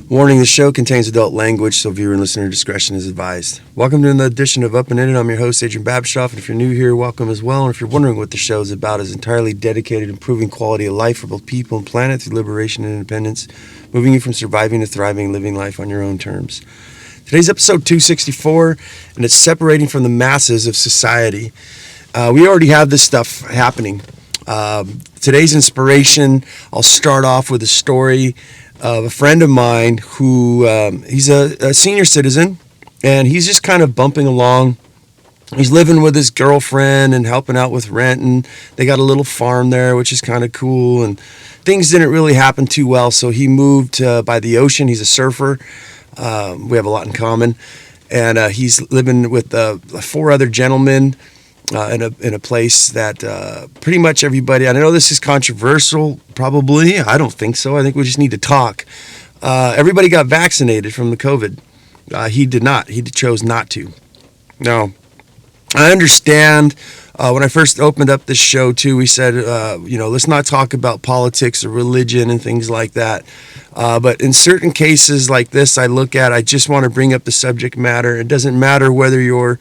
Warning, the show contains adult language, so viewer and listener discretion is advised. Welcome to another edition of Up and In It. I'm your host, Adrian Babshoff, and if you're new here, welcome as well. And if you're wondering what the show is about, it's entirely dedicated to improving quality of life for both people and planet through liberation and independence, moving you from surviving to thriving, living life on your own terms. Today's episode 264, and it's separating from the masses of society. We already have this stuff happening. Today's inspiration, I'll start off with a story of a friend of mine who he's a senior citizen, and he's just kind of bumping along. He's living with his girlfriend and helping out with rent, and they got a little farm there, which is kind of cool, and things didn't really happen too well, so he moved by the ocean. He's a surfer. We have a lot in common, and he's living with 4 other gentlemen in a place that pretty much everybody, I know this is controversial, probably. I don't think so. I think we just need to talk. Everybody got vaccinated from the COVID. He did not. He chose not to. Now, I understand when I first opened up this show, too, we said, let's not talk about politics or religion and things like that. But in certain cases like this, I just want to bring up the subject matter. It doesn't matter whether you're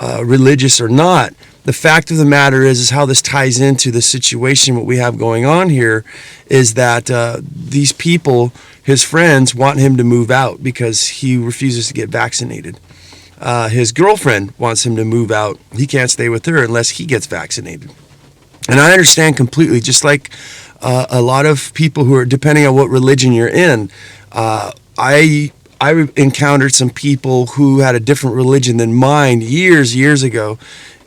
religious or not. The fact of the matter is how this ties into the situation. What we have going on here is that these people, his friends, want him to move out because he refuses to get vaccinated. His girlfriend wants him to move out. He can't stay with her unless he gets vaccinated. And I understand completely, just like a lot of people who are, depending on what religion you're in, I encountered some people who had a different religion than mine years ago,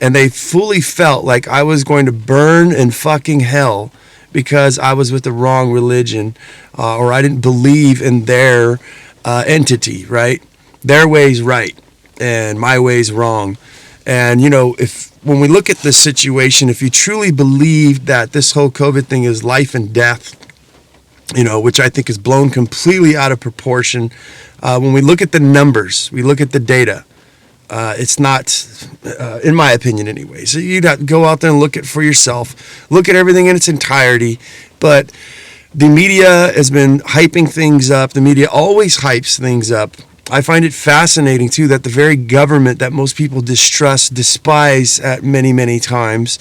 and they fully felt like I was going to burn in fucking hell because I was with the wrong religion, or I didn't believe in their entity, right? Their way's right, and my way's wrong. And, when we look at this situation, if you truly believe that this whole COVID thing is life and death, which I think is blown completely out of proportion. When we look at the numbers, we look at the data, it's not, in my opinion anyway. So you'd have to go out there and look at it for yourself, look at everything in its entirety. But the media has been hyping things up. The media always hypes things up. I find it fascinating, too, that the very government that most people distrust, despise at many times,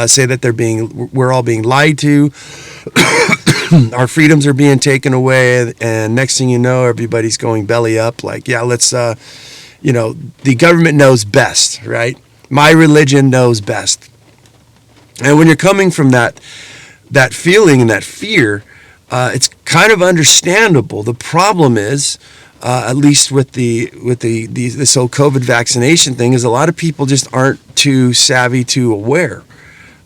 say that we're all being lied to. Our freedoms are being taken away, and next thing you know, everybody's going belly up. Like, yeah, let's, the government knows best, right? My religion knows best. And when you're coming from that feeling and that fear, it's kind of understandable. The problem is, at least with this whole COVID vaccination thing, is a lot of people just aren't too savvy, too aware.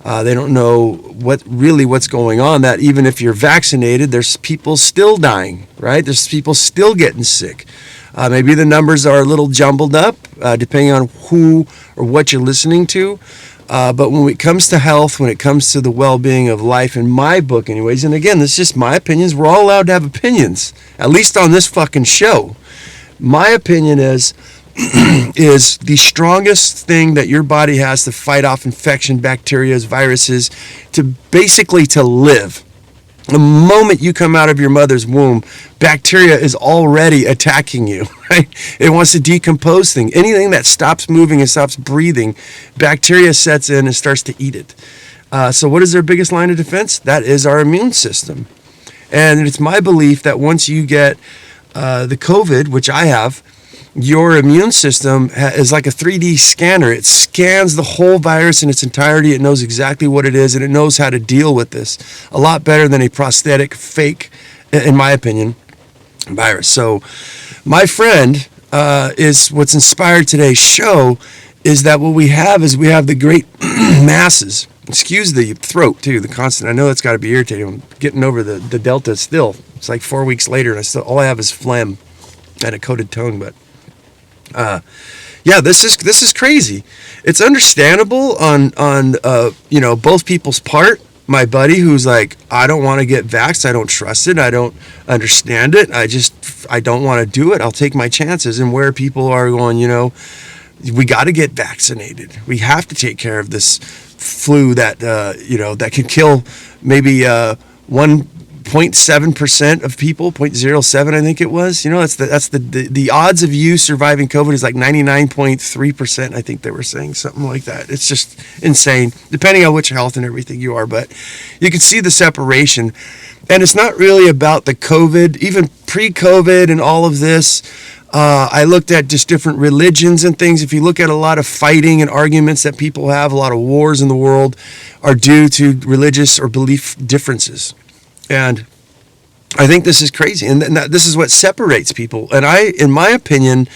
They don't know what's going on, that even if you're vaccinated, there's people still dying, right? There's people still getting sick. Maybe the numbers are a little jumbled up, depending on who or what you're listening to. But when it comes to health, when it comes to the well-being of life, in my book anyways, and again, this is just my opinions. We're all allowed to have opinions, at least on this fucking show. My opinion is the strongest thing that your body has to fight off infection, bacteria, viruses, to live. The moment you come out of your mother's womb, bacteria is already attacking you, right? It wants to decompose things. Anything that stops moving and stops breathing, bacteria sets in and starts to eat it. So what is their biggest line of defense? That is our immune system. And it's my belief that once you get the COVID, which I have, your immune system is like a 3D scanner. It scans the whole virus in its entirety. It knows exactly what it is, and it knows how to deal with this a lot better than a prosthetic, fake, in my opinion, virus. So my friend is what's inspired today's show, is that what we have is the great masses. Excuse the throat, too, the constant. I know it's got to be irritating. I'm getting over the Delta still. It's like 4 weeks later, and all I have is phlegm and a coated tongue, but this is crazy. It's understandable on both people's part. My buddy who's like, I don't want to get vaxxed. I don't trust it. I don't understand it. I don't want to do it. I'll take my chances. And where people are going, we got to get vaccinated. We have to take care of this flu that that can kill maybe 1 0.7% of people, 0.07 I think it was. You know, that's the odds of you surviving COVID is like 99.3%. I think they were saying something like that. It's just insane, depending on which health and everything you are. But you can see the separation. And it's not really about the COVID, even pre-COVID and all of this. I looked at just different religions and things. If you look at a lot of fighting and arguments that people have, a lot of wars in the world are due to religious or belief differences. And I think this is crazy. And this is what separates people. And in my opinion,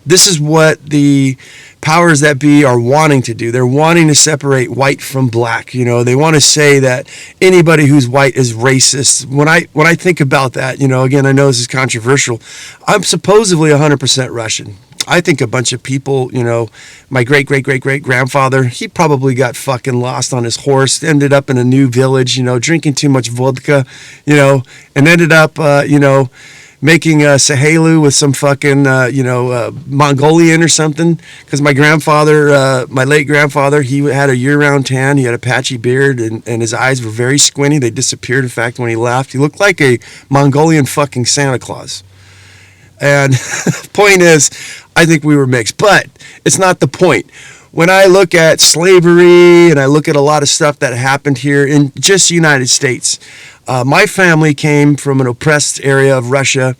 this is what the powers that be are wanting to do. They're wanting to separate white from black. You know, they want to say that anybody who's white is racist. When I think about that, you know, again, I know this is controversial. I'm supposedly 100% Russian. I think a bunch of people, you know, my great-great-great-great-grandfather, he probably got fucking lost on his horse, ended up in a new village, you know, drinking too much vodka, you know, and ended up, you know, making a Sahelu with some fucking, Mongolian or something. Because my grandfather, my late grandfather, he had a year-round tan. He had a patchy beard, and his eyes were very squinty. They disappeared, in fact, when he left. He looked like a Mongolian fucking Santa Claus. And point is, I think we were mixed. But it's not the point. When I look at slavery and I look at a lot of stuff that happened here in just the United States, my family came from an oppressed area of Russia,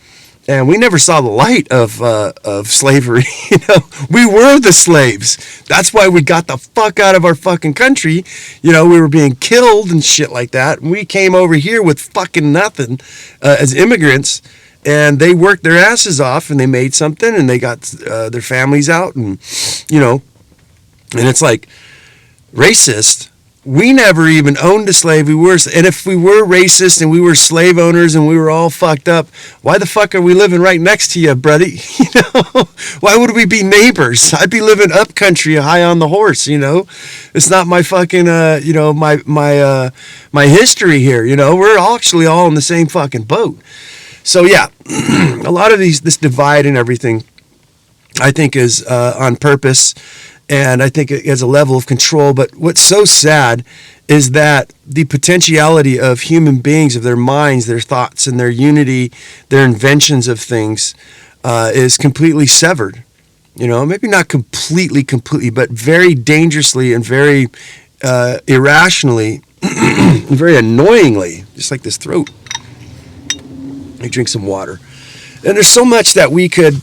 and we never saw the light of slavery. You know, we were the slaves. That's why we got the fuck out of our fucking country. You know, we were being killed and shit like that. And we came over here with fucking nothing as immigrants, and they worked their asses off, and they made something, and they got their families out, and you know, and it's like racist. We never even owned a slave. And if we were racist and we were slave owners and we were all fucked up, why the fuck are we living right next to you, buddy? You know, why would we be neighbors? I'd be living up country, high on the horse. You know, it's not my fucking, my history here. You know, we're actually all in the same fucking boat. So yeah, a lot of this divide and everything, I think is on purpose. And I think it has a level of control. But what's so sad is that the potentiality of human beings, of their minds, their thoughts, and their unity, their inventions of things is completely severed. You know, maybe not completely, but very dangerously and very irrationally, and very annoyingly, just like this throat. I drink some water. And there's so much that we can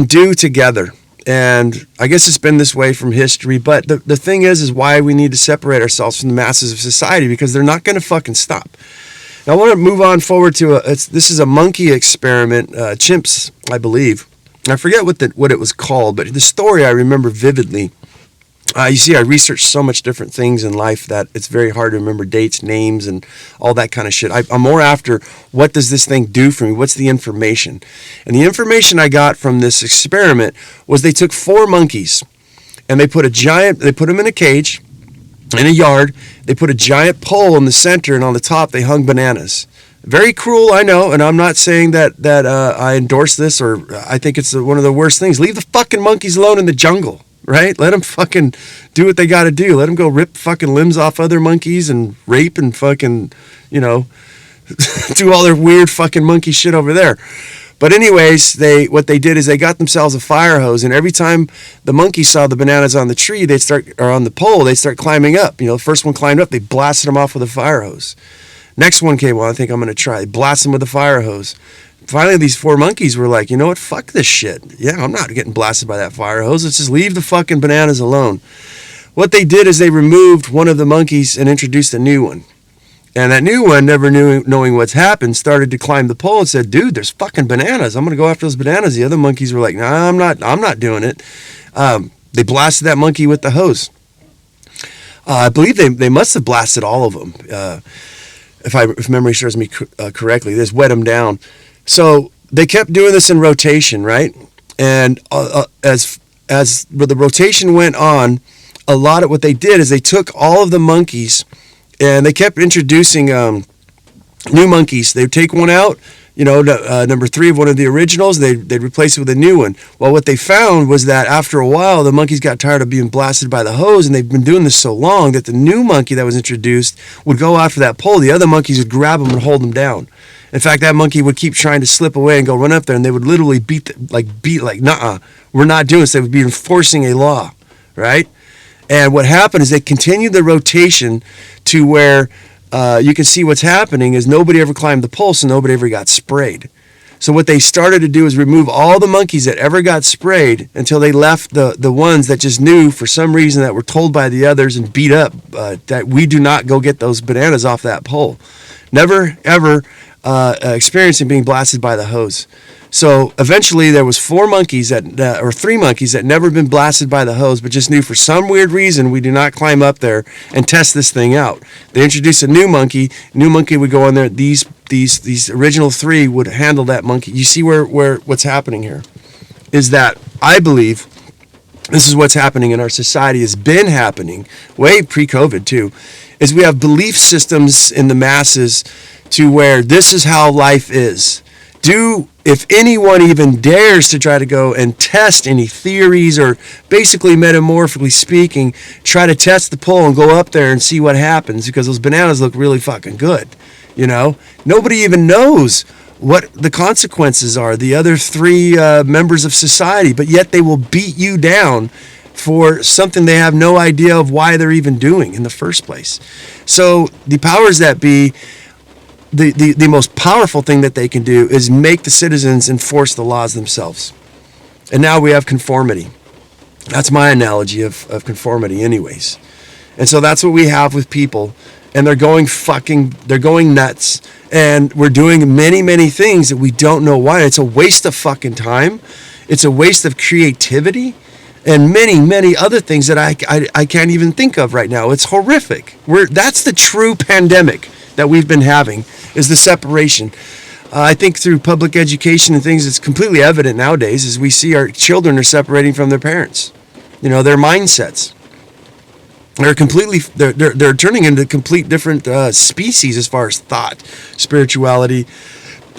do together. And I guess it's been this way from history, but the thing is why we need to separate ourselves from the masses of society, because they're not going to fucking stop. Now I want to move on forward to this is a monkey experiment, chimps, I believe. I forget what it was called, but the story I remember vividly. You see, I researched so much different things in life that it's very hard to remember dates, names, and all that kind of shit. I'm more after, what does this thing do for me? What's the information? And the information I got from this experiment was they took 4 monkeys and they put them in a cage, in a yard. They put a giant pole in the center, and on the top they hung bananas. Very cruel, I know, and I'm not saying that I endorse this or I think it's one of the worst things. Leave the fucking monkeys alone in the jungle. Right? Let them fucking do what they got to do. Let them go rip fucking limbs off other monkeys and rape and fucking, you know, do all their weird fucking monkey shit over there. But anyways, what they did is they got themselves a fire hose, and every time the monkeys saw the bananas on the tree, on the pole, they'd start climbing up. You know, the first one climbed up, they blasted them off with a fire hose. Next one came, well, I think I'm going to try. They blast them with a fire hose. Finally, these 4 monkeys were like, you know what, fuck this shit. Yeah, I'm not getting blasted by that fire hose. Let's just leave the fucking bananas alone. What they did is they removed one of the monkeys and introduced a new one. And that new one, never knowing what's happened, started to climb the pole and said, dude, there's fucking bananas. I'm going to go after those bananas. The other monkeys were like, nah, I'm not doing it. They blasted that monkey with the hose. I believe they must have blasted all of them. If memory serves me correctly, they just wet them down. So they kept doing this in rotation, right? And as the rotation went on, a lot of what they did is they took all of the monkeys and they kept introducing new monkeys. They would take one out, number 3 of one of the originals, they'd replace it with a new one. Well, what they found was that after a while, the monkeys got tired of being blasted by the hose, and they've been doing this so long that the new monkey that was introduced would go after that pole. The other monkeys would grab them and hold them down. In fact, that monkey would keep trying to slip away and go run up there, and they would literally beat, nuh-uh, we're not doing this. They would be enforcing a law, right? And what happened is they continued the rotation to where you can see what's happening is nobody ever climbed the pole, so nobody ever got sprayed. So what they started to do is remove all the monkeys that ever got sprayed until they left the ones that just knew for some reason that were told by the others and beat up that we do not go get those bananas off that pole. Never, ever experiencing being blasted by the hose. So eventually there was 4 monkeys or 3 monkeys that never been blasted by the hose, but just knew for some weird reason we do not climb up there and test this thing out. They introduced a new monkey. New monkey would go on there. These original 3 would handle that monkey. You see where what's happening here is that I believe this is what's happening in our society, has been happening way pre-COVID too, is we have belief systems in the masses to where this is how life is. If anyone even dares to try to go and test any theories or basically metaphorically speaking, try to test the pole and go up there and see what happens because those bananas look really fucking good. Nobody even knows what the consequences are, the other 3 members of society, but yet they will beat you down for something they have no idea of why they're even doing in the first place. So the powers that be, the most powerful thing that they can do is make the citizens enforce the laws themselves. And now we have conformity. That's my analogy of conformity anyways. And so that's what we have with people. And they're going nuts. And we're doing many, many things that we don't know why. It's a waste of fucking time. It's a waste of creativity. And many, many other things that I can't even think of right now. It's horrific. That's the true pandemic that we've been having, is the separation. I think through public education and things, it's completely evident nowadays as we see our children are separating from their parents. Their mindsets. They're turning into complete different species as far as thought, spirituality,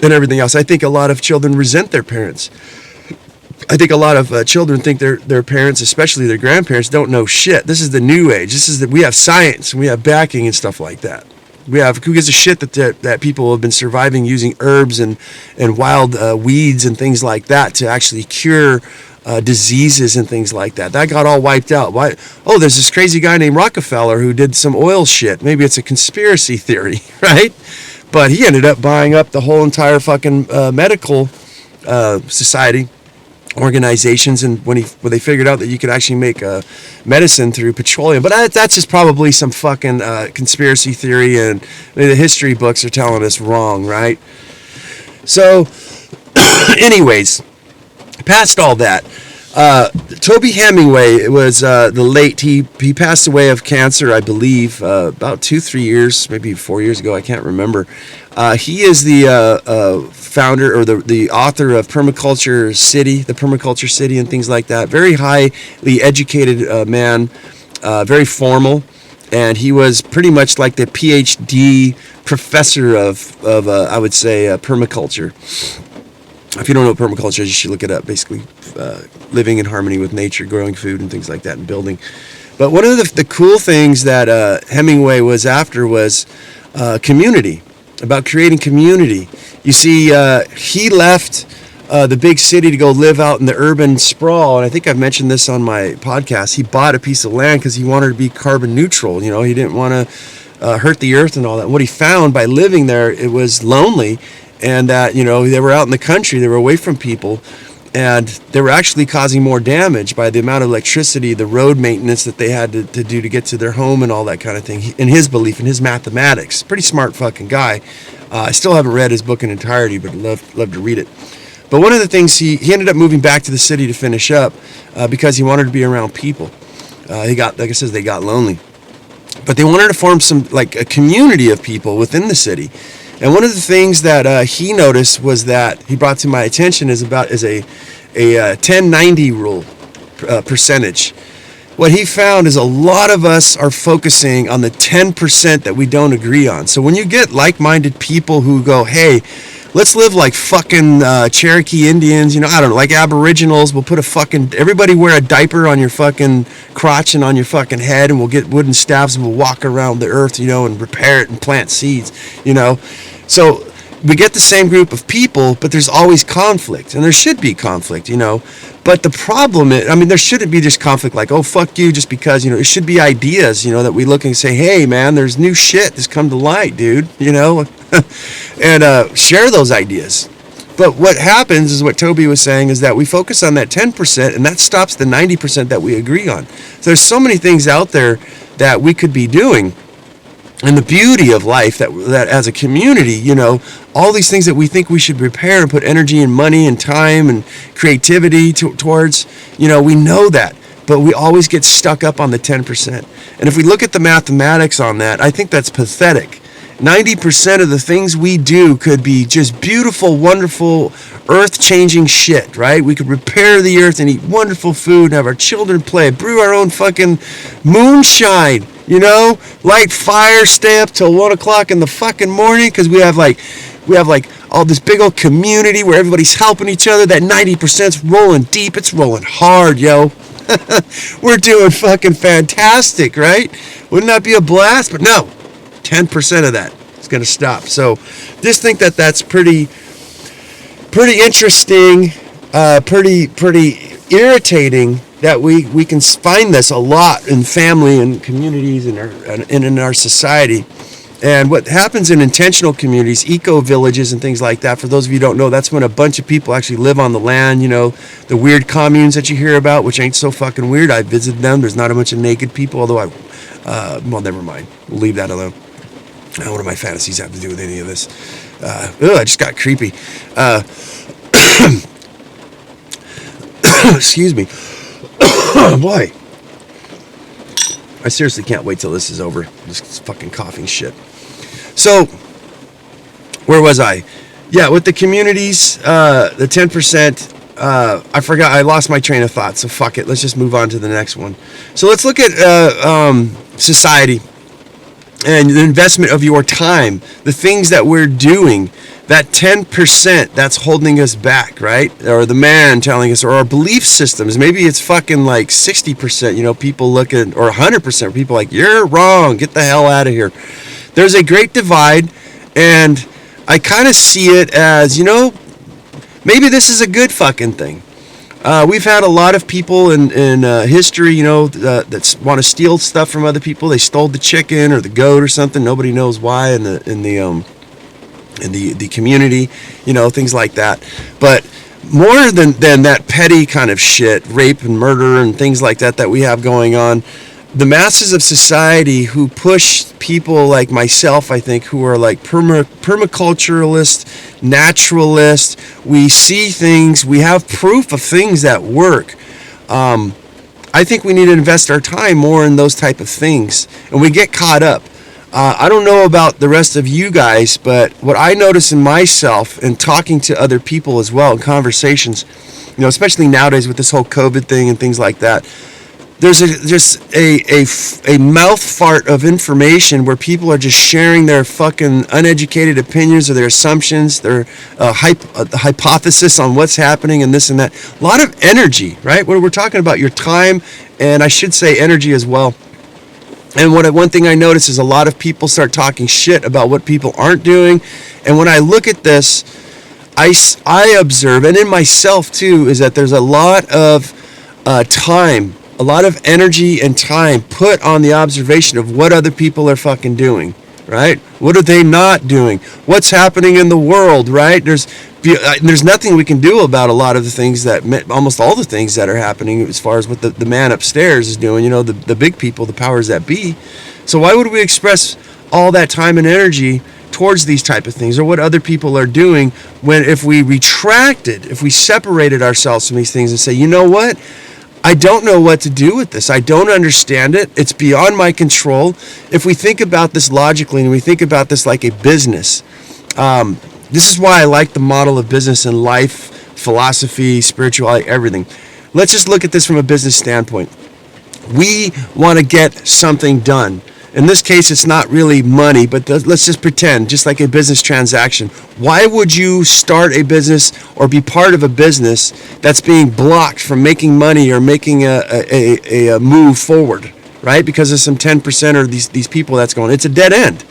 and everything else. I think a lot of children resent their parents. I think a lot of children think their parents, especially their grandparents, don't know shit. This is the new age. We have science and we have backing and stuff like that. Who gives a shit that people have been surviving using herbs and wild weeds and things like that to actually cure diseases and things like that. That got all wiped out. Why? Oh, there's this crazy guy named Rockefeller who did some oil shit. Maybe it's a conspiracy theory, right? But he ended up buying up the whole entire fucking medical society organizations, and when they figured out that you could actually make medicine through petroleum. But that's just probably some fucking conspiracy theory, and the history books are telling us wrong, right? So anyways, past all that, Toby Hemingway was he passed away of cancer, I believe, about 2-3 years, maybe 4 years ago, I can't remember. He is the founder or the author of Permaculture City and things like that. Very highly educated man, very formal, and he was pretty much like the PhD professor of I would say permaculture. If you don't know what permaculture is, you should look it up. Basically, living in harmony with nature, growing food and things like that, and building. But one of the cool things that Hemingway was after was community, about creating community. You see, he left the big city to go live out in the urban sprawl, and I think I've mentioned this on my podcast. He bought a piece of land because he wanted to be carbon neutral. He didn't want to hurt the earth and all that. And what he found by living there, it was lonely. And that, they were out in the country, they were away from people, and they were actually causing more damage by the amount of electricity, the road maintenance that they had to do to get to their home and all that kind of thing. In his belief, in his mathematics, pretty smart fucking guy. I still haven't read his book in entirety, but love to read it. But one of the things, he ended up moving back to the city to finish up because he wanted to be around people. They got lonely. But they wanted to form a community of people within the city. And one of the things that he noticed was that he brought to my attention is a 10-90 rule percentage. What he found is a lot of us are focusing on the 10% that we don't agree on. So when you get like-minded people who go, hey, let's live like fucking Cherokee Indians, you know, I don't know, like Aboriginals. We'll put everybody wear a diaper on your fucking crotch and on your fucking head, and we'll get wooden staffs and we'll walk around the earth, you know, and repair it and plant seeds, you know. So we get the same group of people, but there's always conflict, and there should be conflict, you know. But the problem is, I mean, there shouldn't be just conflict like, oh, fuck you, just because, you know. It should be ideas, you know, that we look and say, hey, man, there's new shit that's come to light, dude, you know, and share those ideas. But what happens is what Toby was saying is that we focus on that 10%, and that stops the 90% that we agree on. So there's so many things out there that we could be doing. And the beauty of life that as a community, you know, all these things that we think we should repair and put energy and money and time and creativity towards, you know, we know that, but we always get stuck up on the 10%. And if we look at the mathematics on that, I think that's pathetic. 90% of the things we do could be just beautiful, wonderful, earth-changing shit, right? We could repair the earth and eat wonderful food and have our children play, brew our own fucking moonshine, you know, light fire, stay up till 1 o'clock in the fucking morning because we have like all this big old community where everybody's helping each other. That 90%'s rolling deep. It's rolling hard, yo. We're doing fucking fantastic, right? Wouldn't that be a blast? But no, 10% of that is going to stop. So just think that that's pretty interesting, pretty irritating that we can find this a lot in family and communities and in our society. And what happens in intentional communities, eco villages and things like that, for those of you who don't know, that's when a bunch of people actually live on the land, you know, the weird communes that you hear about, which ain't so fucking weird. I visited them. There's not a bunch of naked people, although well, never mind. We'll leave that alone. What do my fantasies have to do with any of this? I just got creepy. Excuse me. Boy. I seriously can't wait till this is over. This fucking coughing shit. So, where was I? Yeah, with the communities, the 10%, I forgot, I lost my train of thought, so fuck it. Let's just move on to the next one. So let's look at society and the investment of your time, the things that we're doing, that 10% that's holding us back, right? Or the man telling us, or our belief systems. Maybe it's fucking like 60%, you know, people look at, or 100%, people like, you're wrong, get the hell out of here. There's a great divide, and I kind of see it as, you know, maybe this is a good fucking thing. We've had a lot of people in history, you know, that want to steal stuff from other people. They stole the chicken or the goat or something. Nobody knows why in the community, you know, things like that. But more than that petty kind of shit, rape and murder and things like that we have going on, the masses of society who push people like myself, I think, who are like permaculturalists, naturalists, we see things, we have proof of things that work. I think we need to invest our time more in those type of things, and we get caught up. I don't know about the rest of you guys, but what I notice in myself and talking to other people as well in conversations, you know, especially nowadays with this whole COVID thing and things like that, there's just a mouth fart of information where people are just sharing their fucking uneducated opinions or their assumptions, their hypothesis on what's happening and this and that. A lot of energy, right? When we're talking about your time, and I should say energy as well. And one thing I notice is a lot of people start talking shit about what people aren't doing. And when I look at this, I observe, and in myself too, is that there's a lot of time, a lot of energy and time put on the observation of what other people are fucking doing, right? What are they not doing? What's happening in the world, right? There's nothing we can do about a lot of the things almost all the things that are happening as far as what the man upstairs is doing, you know, the big people, the powers that be. So why would we express all that time and energy towards these type of things or what other people are doing when if we separated ourselves from these things and say, you know what? I don't know what to do with this. I don't understand it. It's beyond my control. If we think about this logically and we think about this like a business, this is why I like the model of business and life, philosophy, spirituality, everything. Let's just look at this from a business standpoint. We want to get something done. In this case, it's not really money, but let's just pretend, just like a business transaction. Why would you start a business or be part of a business that's being blocked from making money or making a move forward, right? Because of some 10% or these people that's going, it's a dead end.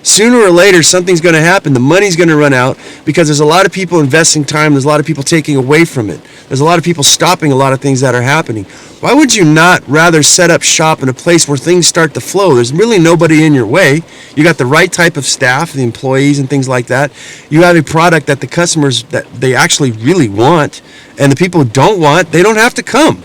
Sooner or later, something's going to happen. The money's going to run out because there's a lot of people investing time. There's a lot of people taking away from it. There's a lot of people stopping a lot of things that are happening. Why would you not rather set up shop in a place where things start to flow? There's really nobody in your way. You got the right type of staff, the employees and things like that. You have a product that the customers, that they actually really want, and the people who don't want, they don't have to come.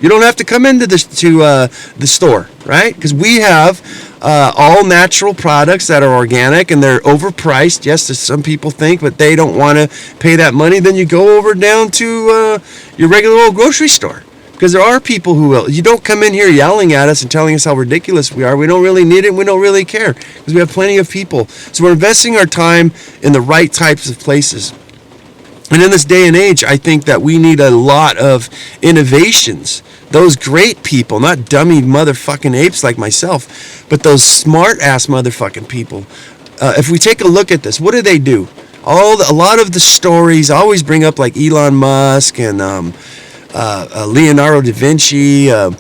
You don't have to come into the store, right? Because we have all natural products that are organic and they're overpriced. Yes, as some people think, but they don't want to pay that money. Then you go over down to your regular old grocery store. Because there are people who will. You don't come in here yelling at us and telling us how ridiculous we are. We don't really need it and we don't really care. Because we have plenty of people. So we're investing our time in the right types of places. And in this day and age, I think that we need a lot of innovations. Those great people, not dummy motherfucking apes like myself, but those smart-ass motherfucking people. If we take a look at this, what do? A lot of the stories I always bring up, like Elon Musk and Leonardo da Vinci. The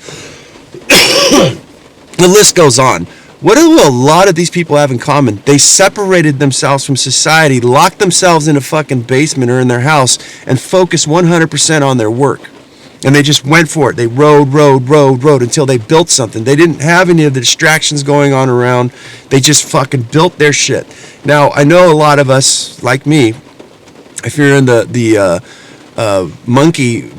list goes on. What do a lot of these people have in common? They separated themselves from society, locked themselves in a fucking basement or in their house, and focused 100% on their work. And they just went for it. They rode until they built something. They didn't have any of the distractions going on around. They just fucking built their shit. Now, I know a lot of us, like me, if you're in the monkey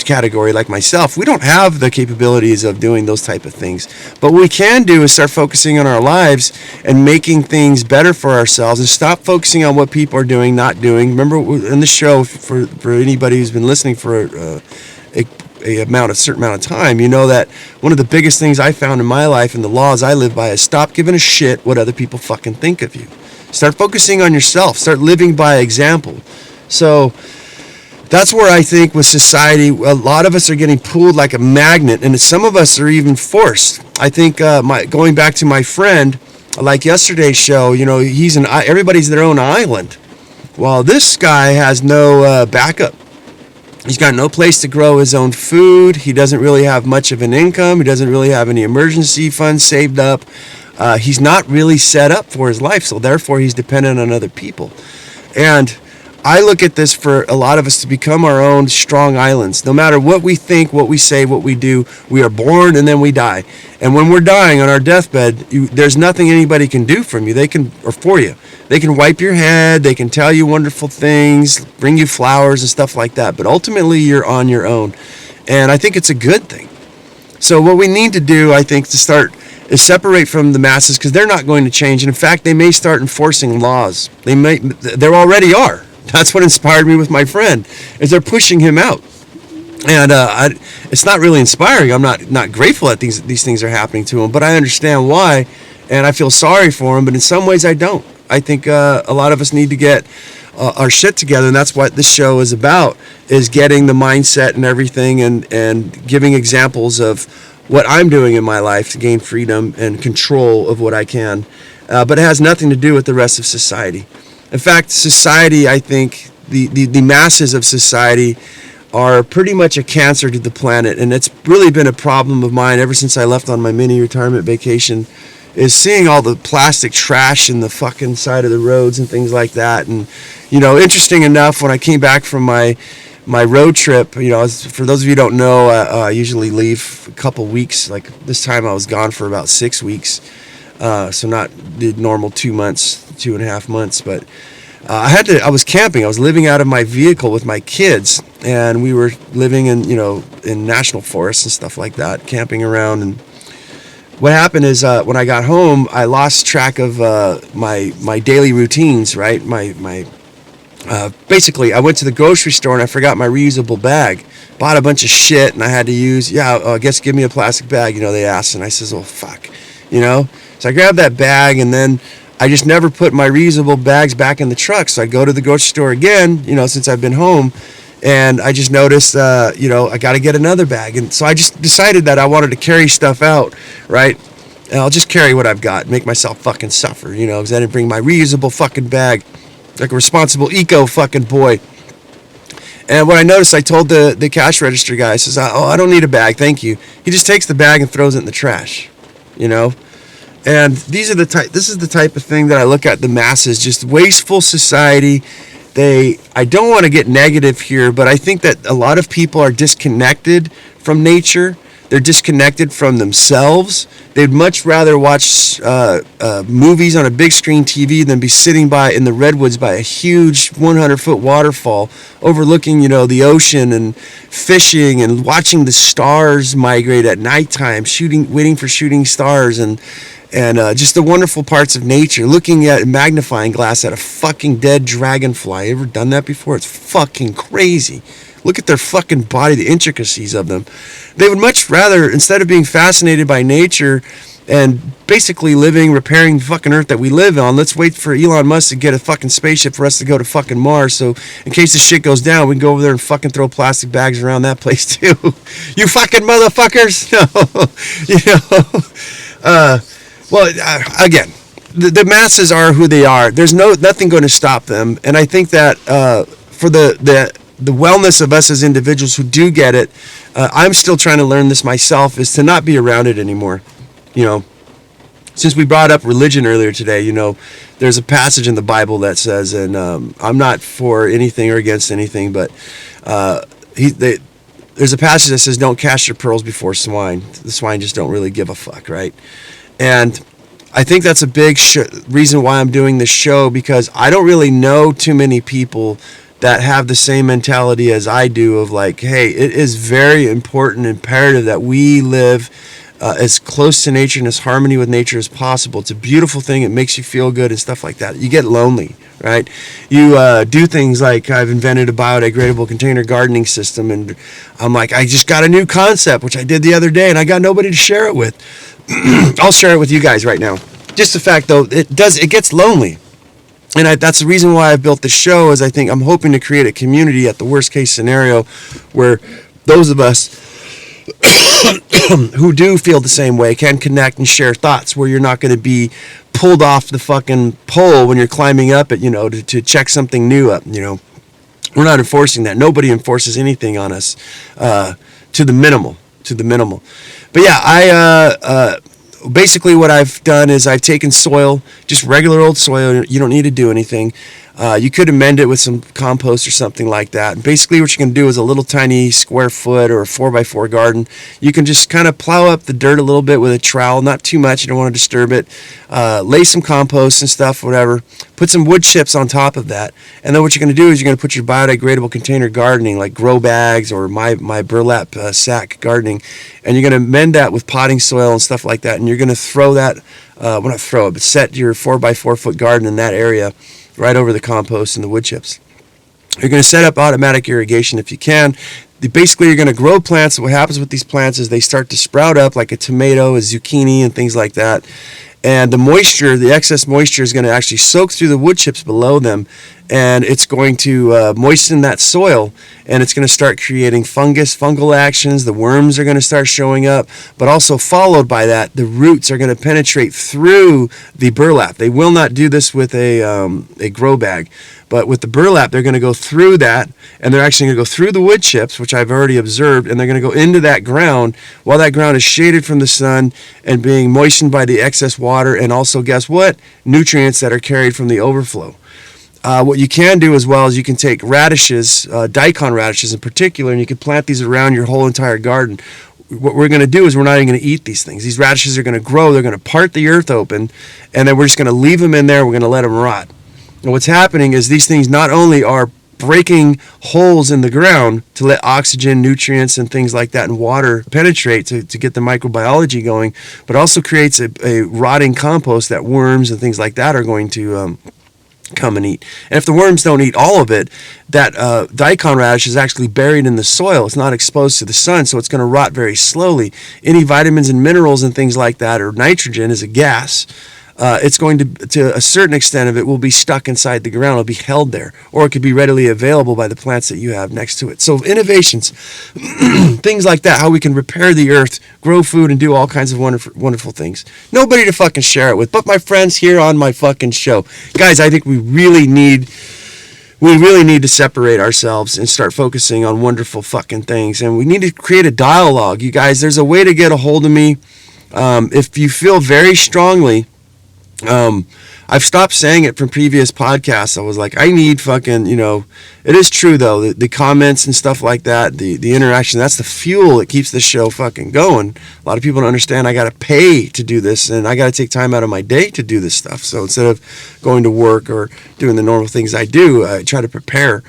category like myself, we don't have the capabilities of doing those type of things. But what we can do is start focusing on our lives and making things better for ourselves and stop focusing on what people are doing, not doing. Remember in the show, for anybody who's been listening for a certain amount of time, you know that one of the biggest things I found in my life and the laws I live by is stop giving a shit what other people fucking think of you. Start focusing on yourself. Start living by example. So that's where I think with society, a lot of us are getting pulled like a magnet, and some of us are even forced. I think going back to my friend, like yesterday's show, you know, everybody's their own island. Well, this guy has no backup. He's got no place to grow his own food. He doesn't really have much of an income. He doesn't really have any emergency funds saved up. He's not really set up for his life, so therefore he's dependent on other people. And I look at this for a lot of us to become our own strong islands. No matter what we think, what we say, what we do, we are born and then we die. And when we're dying on our deathbed, there's nothing anybody can do for you. They can wipe your head, they can tell you wonderful things, bring you flowers and stuff like that. But ultimately, you're on your own. And I think it's a good thing. So what we need to do, I think, is separate from the masses, because they're not going to change. And in fact, they may start enforcing laws. They already are. That's what inspired me with my friend, is they're pushing him out. And it's not really inspiring. I'm not grateful that these things are happening to him, but I understand why, and I feel sorry for him, but in some ways I don't. I think a lot of us need to get our shit together, and that's what this show is about, is getting the mindset and everything, and giving examples of what I'm doing in my life to gain freedom and control of what I can. But it has nothing to do with the rest of society. In fact, society, I think, the masses of society are pretty much a cancer to the planet, and it's really been a problem of mine ever since I left on my mini retirement vacation, is seeing all the plastic trash in the fucking side of the roads and things like that. And, you know, interesting enough, when I came back from my road trip, you know, for those of you who don't know, I usually leave a couple weeks. Like this time I was gone for about 6 weeks. So not the normal 2 months, 2.5 months, but I was camping. I was living out of my vehicle with my kids, and we were living in national forests and stuff like that, camping around. And what happened is when I got home, I lost track of my daily routines, right? Basically, I went to the grocery store and I forgot my reusable bag. Bought a bunch of shit, and I had to use, I guess give me a plastic bag, they asked. And I says, oh, fuck, So I grabbed that bag, and then I just never put my reusable bags back in the truck. So I go to the grocery store again, since I've been home, and I just noticed, I got to get another bag. And so I just decided that I wanted to carry stuff out, right? And I'll just carry what I've got, make myself fucking suffer, you know, because I didn't bring my reusable fucking bag like a responsible eco fucking boy. And what I noticed, I told the cash register guy, I says, oh, I don't need a bag, thank you. He just takes the bag and throws it in the trash, you know? And this is the type of thing that I look at the masses, just wasteful society. I don't want to get negative here, but I think that a lot of people are disconnected from nature. They're disconnected from themselves. They'd much rather watch movies on a big screen TV than be sitting in the redwoods by a huge 100-foot waterfall overlooking, you know, the ocean and fishing and watching the stars migrate at nighttime, waiting for shooting stars and just the wonderful parts of nature, looking at a magnifying glass at a fucking dead dragonfly. You ever done that before? It's fucking crazy. Look at their fucking body, the intricacies of them. They would much rather, instead of being fascinated by nature and basically repairing the fucking earth that we live on, let's wait for Elon Musk to get a fucking spaceship for us to go to fucking Mars, so in case the shit goes down, we can go over there and fucking throw plastic bags around that place too. You fucking motherfuckers! No. Again, the masses are who they are. There's nothing going to stop them, and I think that for the wellness of us as individuals who do get it, I'm still trying to learn this myself, is to not be around it anymore. You know, since we brought up religion earlier today, you know, there's a passage in the Bible that says, and I'm not for anything or against anything, but there's a passage that says, don't cast your pearls before swine. The swine just don't really give a fuck, right? And I think that's a big reason why I'm doing this show, because I don't really know too many people that have the same mentality as I do of like, hey, it is very important, imperative that we live as close to nature and as harmony with nature as possible. It's a beautiful thing. It makes you feel good and stuff like that. You get lonely, right? You do things like, I've invented a biodegradable container gardening system, and I'm like, I just got a new concept, which I did the other day, and I got nobody to share it with. I'll share it with you guys right now. Just the fact, though, it gets lonely. And that's the reason why I built the show, is I'm hoping to create a community at the worst case scenario where those of us who do feel the same way can connect and share thoughts, where you're not going to be pulled off the fucking pole when you're climbing up it, you know, to check something new up, you know. We're not enforcing that. Nobody enforces anything on us to the minimal. But yeah, basically what I've done is I've taken soil, just regular old soil. You don't need to do anything. You could amend it with some compost or something like that. And basically what you're going to do is a little tiny square foot or a 4x4 garden. You can just kind of plow up the dirt a little bit with a trowel, not too much. You don't want to disturb it. Lay some compost and stuff, whatever. Put some wood chips on top of that. And then what you're going to do is you're going to put your biodegradable container gardening, like grow bags or my burlap sack gardening. And you're going to mend that with potting soil and stuff like that. And you're going to throw that, not throw it, but set your 4x4 foot garden in that area, right over the compost and the wood chips. You're going to set up automatic irrigation if you can. Basically, you're going to grow plants. What happens with these plants is they start to sprout up like a tomato, a zucchini, and things like that. And the excess moisture is going to actually soak through the wood chips below them, and it's going to moisten that soil, and it's going to start creating fungal actions. The worms are going to start showing up, but also followed by that, the roots are going to penetrate through the burlap. They will not do this with a grow bag, but with the burlap, they're going to go through that, and they're actually going to go through the wood chips, which I've already observed, and they're going to go into that ground while that ground is shaded from the sun and being moistened by the excess water, and also, guess what? Nutrients that are carried from the overflow. What you can do as well is you can take radishes, daikon radishes in particular, and you can plant these around your whole entire garden. What we're going to do is we're not even going to eat these things. These radishes are going to grow. They're going to part the earth open, and then we're just going to leave them in there. We're going to let them rot. And what's happening is these things not only are breaking holes in the ground to let oxygen, nutrients, and things like that and water penetrate to get the microbiology going, but also creates a rotting compost that worms and things like that are going to come and eat. And if the worms don't eat all of it, that daikon radish is actually buried in the soil. It's not exposed to the sun, so it's going to rot very slowly. Any vitamins and minerals and things like that, or nitrogen is a gas, it's going to a certain extent of it will be stuck inside the ground. It'll be held there, or it could be readily available by the plants that you have next to it. So innovations, things like that, how we can repair the earth, grow food, and do all kinds of wonderful things. Nobody to fucking share it with, but my friends here on my fucking show. Guys, I think we really need to separate ourselves and start focusing on wonderful fucking things. And we need to create a dialogue. You guys, there's a way to get a hold of me. If you feel very strongly, I've stopped saying it from previous podcasts. I was like, I need fucking, it is true though, the comments and stuff like that, the interaction, that's the fuel that keeps this show fucking going. A lot of people don't understand I got to pay to do this, and I got to take time out of my day to do this stuff. So instead of going to work or doing the normal things I do, I try to prepare.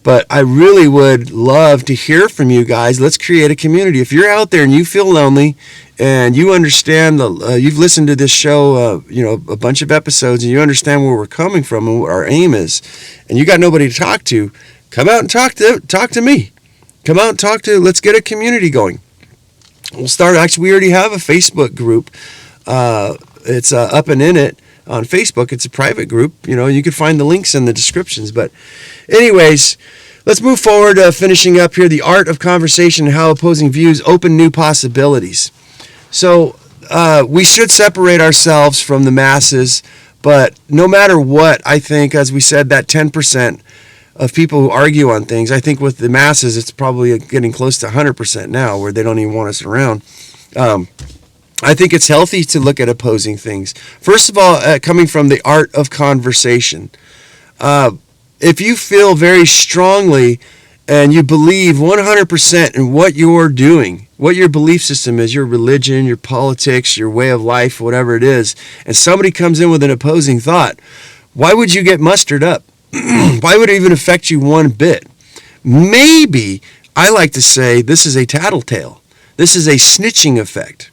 But I really would love to hear from you guys. Let's create a community. If you're out there and you feel lonely and you understand, you've listened to this show, a bunch of episodes, and you understand where we're coming from and what our aim is, and you got nobody to talk to, come out and talk to me. Come out and let's get a community going. We'll start, actually, we already have a Facebook group. It's Up and In It on Facebook. It's a private group. You can find the links in the descriptions. But anyways, let's move forward, finishing up here, the art of conversation and how opposing views open new possibilities. So we should separate ourselves from the masses, but no matter what, I think, as we said, that 10% of people who argue on things, I think with the masses, it's probably getting close to 100% now, where they don't even want us around. I think it's healthy to look at opposing things. First of all, coming from the art of conversation. If you feel very strongly and you believe 100% in what you're doing, what your belief system is, your religion, your politics, your way of life, whatever it is, and somebody comes in with an opposing thought, why would you get mustered up? Why would it even affect you one bit? Maybe, I like to say, this is a tattletale. This is a snitching effect.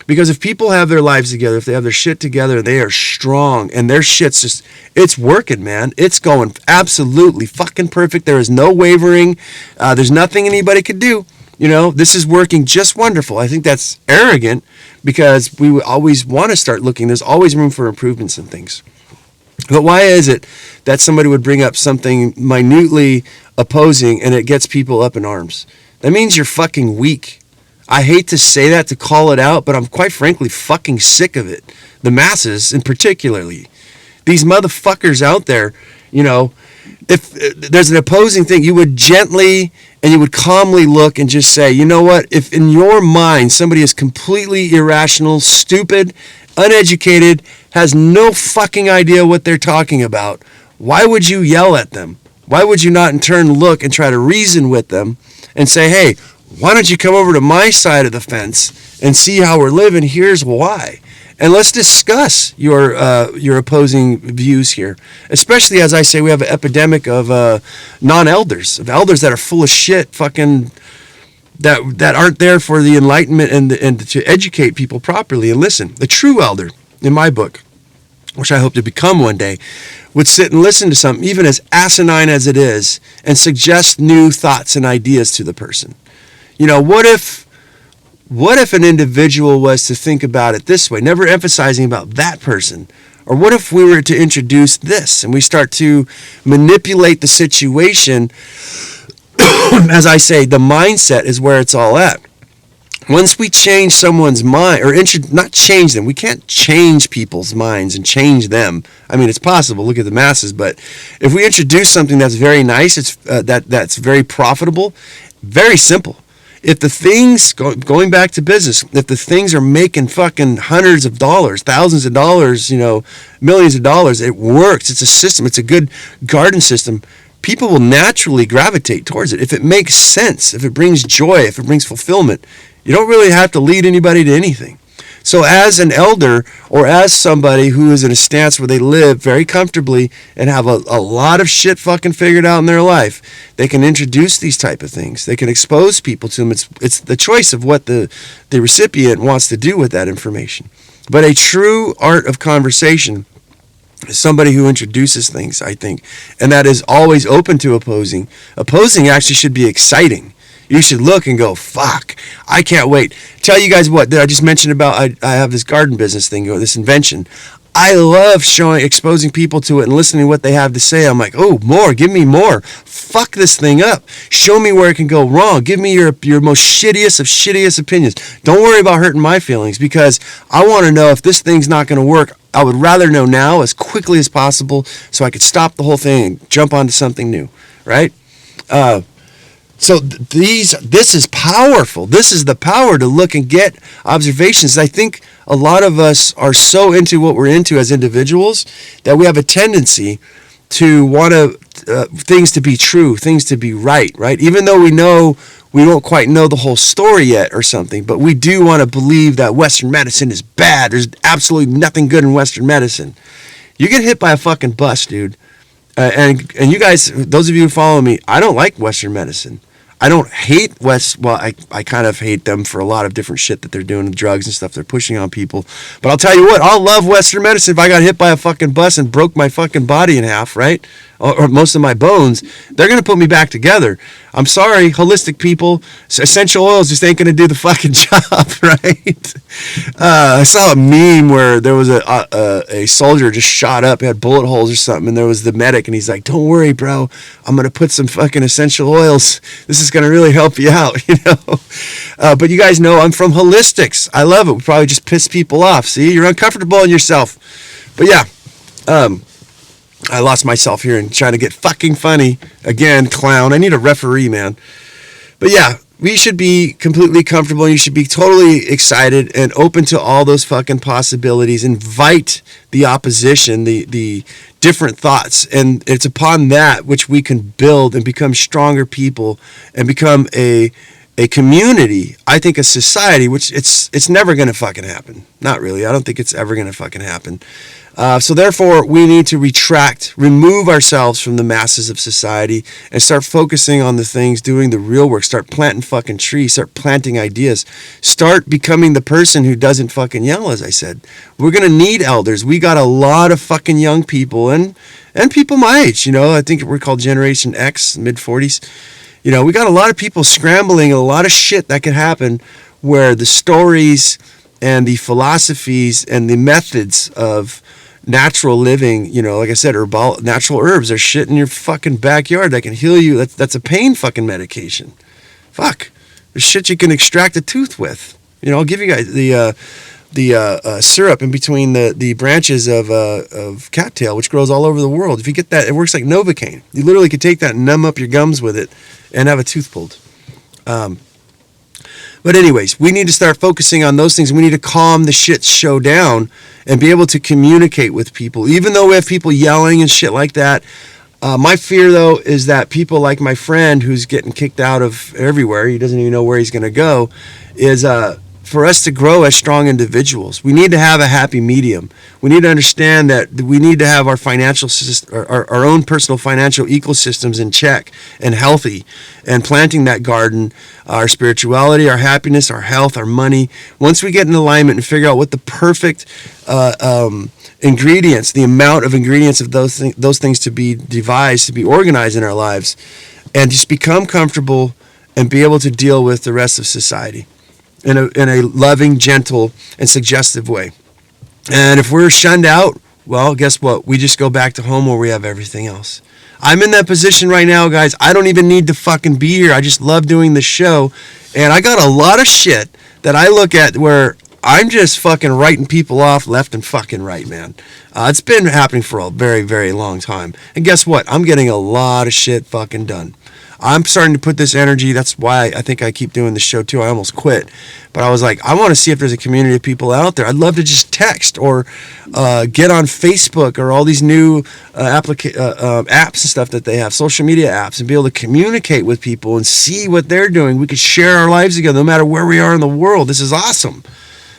Because if people have their lives together, if they have their shit together, they are strong, and their shit's just, it's working, man. It's going absolutely fucking perfect. There is no wavering. There's nothing anybody could do. This is working just wonderful. I think that's arrogant, because we always want to start looking. There's always room for improvements and things. But why is it that somebody would bring up something minutely opposing and it gets people up in arms? That means you're fucking weak. I hate to say that, to call it out, but I'm quite frankly fucking sick of it. The masses, in particularly. These motherfuckers out there, if there's an opposing thing, you would gently and you would calmly look and just say, you know what, if in your mind somebody is completely irrational, stupid, uneducated, has no fucking idea what they're talking about, why would you yell at them? Why would you not in turn look and try to reason with them and say, hey, why don't you come over to my side of the fence and see how we're living? Here's why. And let's discuss your opposing views here. Especially, as I say, we have an epidemic of non-elders, of elders that are full of shit, fucking, that aren't there for the enlightenment and to educate people properly. And listen, the true elder, in my book, which I hope to become one day, would sit and listen to something, even as asinine as it is, and suggest new thoughts and ideas to the person. What if an individual was to think about it this way, never emphasizing about that person? Or what if we were to introduce this and we start to manipulate the situation? As I say, the mindset is where it's all at. Once we change someone's mind, or not change them, we can't change people's minds and change them. I mean, it's possible. Look at the masses. But if we introduce something that's very nice, that's very profitable, very simple. If the things, going back to business, if the things are making fucking hundreds of dollars, thousands of dollars, millions of dollars, it works. It's a system. It's a good garden system. People will naturally gravitate towards it. If it makes sense, if it brings joy, if it brings fulfillment, you don't really have to lead anybody to anything. So as an elder, or as somebody who is in a stance where they live very comfortably and have a lot of shit fucking figured out in their life, they can introduce these type of things. They can expose people to them. It's the choice of what the recipient wants to do with that information. But a true art of conversation is somebody who introduces things, I think, and that is always open to opposing. Opposing actually should be exciting. You should look and go, fuck, I can't wait. Tell you guys what, did I just mention about, I have this garden business thing, this invention. I love exposing people to it and listening to what they have to say. I'm like, oh, more, give me more. Fuck this thing up. Show me where it can go wrong. Give me your most shittiest of shittiest opinions. Don't worry about hurting my feelings, because I want to know if this thing's not going to work. I would rather know now as quickly as possible so I could stop the whole thing and jump onto something new, right? So this is powerful. This is the power to look and get observations. I think a lot of us are so into what we're into as individuals that we have a tendency to want things to be true, things to be right? Even though we know we don't quite know the whole story yet or something, but we do want to believe that Western medicine is bad. There's absolutely nothing good in Western medicine. You get hit by a fucking bus, dude. And you guys, those of you who follow me, I don't like Western medicine. I don't hate I kind of hate them for a lot of different shit that they're doing, drugs and stuff they're pushing on people. But I'll tell you what, I'll love Western medicine if I got hit by a fucking bus and broke my fucking body in half, right? Or most of my bones. They're going to put me back together. I'm sorry, holistic people. Essential oils just ain't going to do the fucking job, right? I saw a meme where there was a soldier just shot up, had bullet holes or something, and there was the medic, and he's like, don't worry, bro. I'm going to put some fucking essential oils. This is going to really help you out, But you guys know I'm from holistics. I love it. We probably just piss people off. See, you're uncomfortable in yourself. But yeah, I lost myself here and trying to get fucking funny. Again, clown. I need a referee, man. But yeah, we should be completely comfortable, and you should be totally excited and open to all those fucking possibilities. Invite the opposition, the different thoughts, and it's upon that which we can build and become stronger people and become a community. I think a society, which it's never going to fucking happen. Not really. I don't think it's ever going to fucking happen. So therefore, we need to remove ourselves from the masses of society and start focusing on the things, doing the real work, start planting fucking trees, start planting ideas, start becoming the person who doesn't fucking yell, as I said. We're going to need elders. We got a lot of fucking young people and people my age, I think we're called Generation X, mid-40s. We got a lot of people scrambling, a lot of shit that could happen where the stories and the philosophies and the methods of natural living, like I said, natural herbs are shit in your fucking backyard that can heal you. That's a pain fucking medication. Fuck. There's shit you can extract a tooth with. I'll give you guys the syrup in between the branches of cattail, which grows all over the world. If you get that, it works like Novocaine. You literally could take that and numb up your gums with it and have a tooth pulled. But anyways, we need to start focusing on those things. We need to calm the shit show down and be able to communicate with people. Even though we have people yelling and shit like that, my fear, though, is that people like my friend who's getting kicked out of everywhere, he doesn't even know where he's going to go, is for us to grow as strong individuals. We need to have a happy medium. We need to understand that we need to have our financial our own personal financial ecosystems in check and healthy, and planting that garden, our spirituality, our happiness, our health, our money. Once we get in alignment and figure out what the perfect ingredients, the amount of ingredients of those things to be devised, to be organized in our lives, and just become comfortable and be able to deal with the rest of society in a loving, gentle, and suggestive way. And if we're shunned out, well, guess what? We just go back to home where we have everything else. I'm in that position right now, guys. I don't even need to fucking be here. I just love doing the show. And I got a lot of shit that I look at where I'm just fucking writing people off left and fucking right, man. It's been happening for a very, very long time. And guess what? I'm getting a lot of shit fucking done. I'm starting to put this energy. That's why I think I keep doing the show too. I almost quit. But I was like, I want to see if there's a community of people out there. I'd love to just text or get on Facebook or all these new apps and stuff that they have, social media apps, and be able to communicate with people and see what they're doing. We could share our lives together no matter where we are in the world. This is awesome.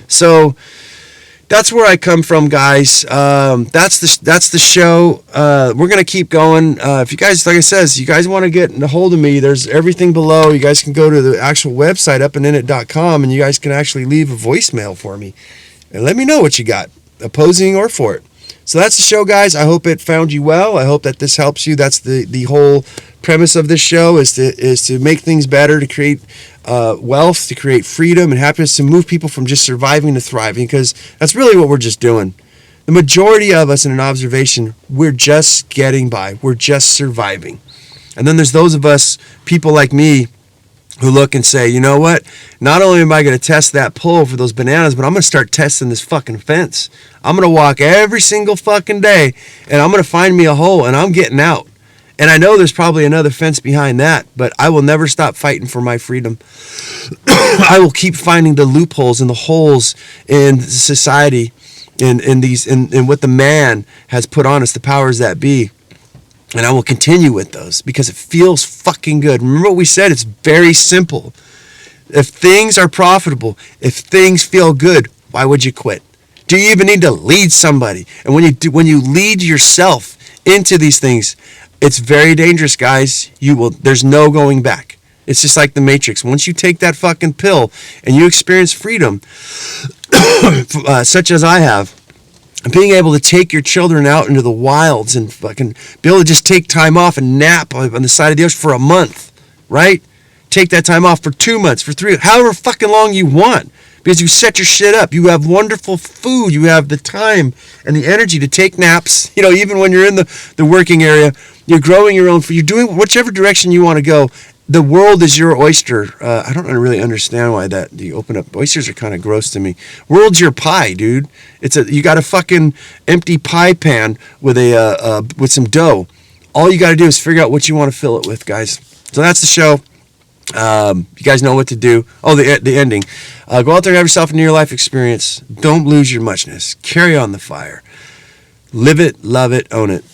So that's where I come from, guys. That's the show. We're gonna keep going. If you guys, like I says, you guys want to get a hold of me, there's everything below. You guys can go to the actual website, upandinit.com, and you guys can actually leave a voicemail for me and let me know what you got, opposing or for it. So that's the show, guys. I hope it found you well. I hope that this helps you. That's the whole premise of this show is to make things better, to create wealth, to create freedom and happiness, to move people from just surviving to thriving, because that's really what we're just doing. The majority of us in an observation, we're just getting by. We're just surviving. And then there's those of us, people like me, who look and say, you know what? Not only am I going to test that pole for those bananas, but I'm going to start testing this fucking fence. I'm going to walk every single fucking day, and I'm going to find me a hole, and I'm getting out. And I know there's probably another fence behind that, but I will never stop fighting for my freedom. I will keep finding the loopholes and the holes in society, in what the man has put on us, the powers that be. And I will continue with those because it feels fucking good. Remember what we said? It's very simple. If things are profitable, if things feel good, why would you quit? Do you even need to lead somebody? And when you lead yourself into these things, it's very dangerous, guys. There's no going back. It's just like the Matrix. Once you take that fucking pill and you experience freedom, such as I have, being able to take your children out into the wilds and fucking be able to just take time off and nap on the side of the ocean for a month, right? Take that time off for 2 months, for 3, however fucking long you want, because you set your shit up. You have wonderful food. You have the time and the energy to take naps. You know, even when you're in the working area, you're growing your own food. You're doing whichever direction you want to go. The world is your oyster. I don't really understand why that you open up. Oysters are kind of gross to me. World's your pie, dude. You got a fucking empty pie pan with with some dough. All you got to do is figure out what you want to fill it with, guys. So that's the show. You guys know what to do. Oh, the ending. Go out there and have yourself a near life experience. Don't lose your muchness. Carry on the fire. Live it, love it, own it,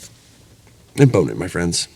and bone it, my friends.